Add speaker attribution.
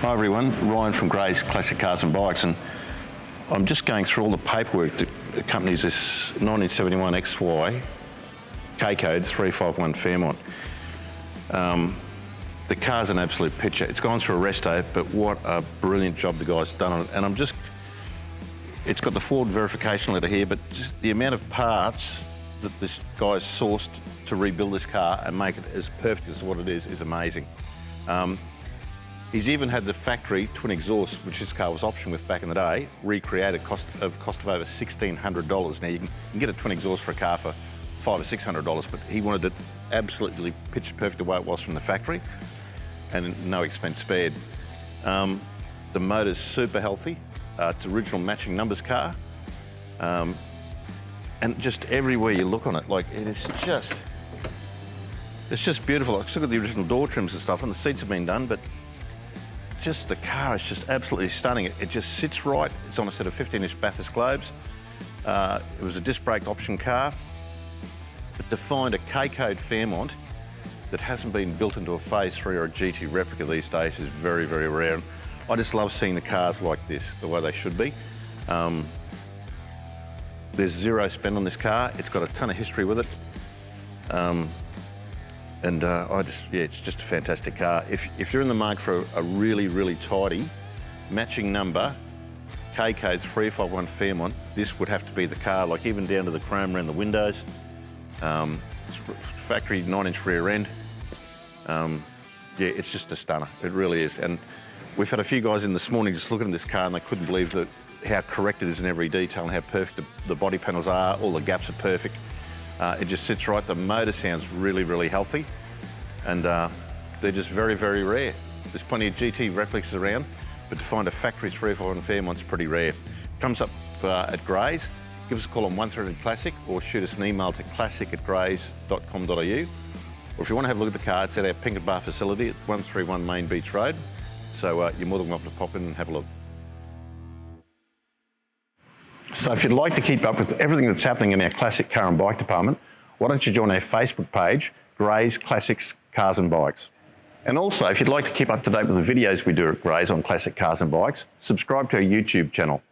Speaker 1: Hi everyone, Ryan from Gray's Classic Cars and Bikes, and I'm just going through all the paperwork that accompanies this 1971 XY K-Code 351 Fairmont. The car's an absolute picture. It's gone through a resto, but what a brilliant job the guy's done on it. And it's got the Ford verification letter here, but just the amount of parts that this guy's sourced to rebuild this car and make it as perfect as what it is amazing. He's even had the factory twin exhaust, which this car was optioned with back in the day, recreated, cost of over $1,600. Now you can get a twin exhaust for a car for $500 or $600, but he wanted it absolutely pitch perfect the way it was from the factory, and no expense spared. The motor's super healthy. It's original matching numbers car, and just everywhere you look on it, like it's just beautiful. I've still got the original door trims and stuff, and the seats have been done, but just the car is just absolutely stunning. It just sits right. It's on a set of 15-inch Bathurst globes. It was a disc brake option car, but to find a K-Code Fairmont that hasn't been built into a Phase 3 or a GT replica these days is very, very rare. And I just love seeing the cars like this, the way they should be. There's zero spend on this car. It's got a ton of history with it. It's just a fantastic car. If you're in the market for a really, really tidy, matching number, K-Code 351 Fairmont, this would have to be the car, like even down to the chrome around the windows. It's factory 9-inch rear end. It's just a stunner, it really is. And we've had a few guys in this morning just looking at this car and they couldn't believe how correct it is in every detail and how perfect the body panels are, all the gaps are perfect. It just sits right. The motor sounds really, really healthy, and they're just very, very rare. There's plenty of GT replicas around, but to find a factory 351 Fairmont's pretty rare. Comes up at Gray's. Give us a call on 1300 Classic or shoot us an email to classic@grays.com.au. Or if you want to have a look at the car, it's at our Pinket Bar facility at 131 Main Beach Road. So you're more than welcome to pop in and have a look. So if you'd like to keep up with everything that's happening in our classic car and bike department, why don't you join our Facebook page, Gray's Classics Cars and Bikes. And also, if you'd like to keep up to date with the videos we do at Gray's on classic cars and bikes, subscribe to our YouTube channel.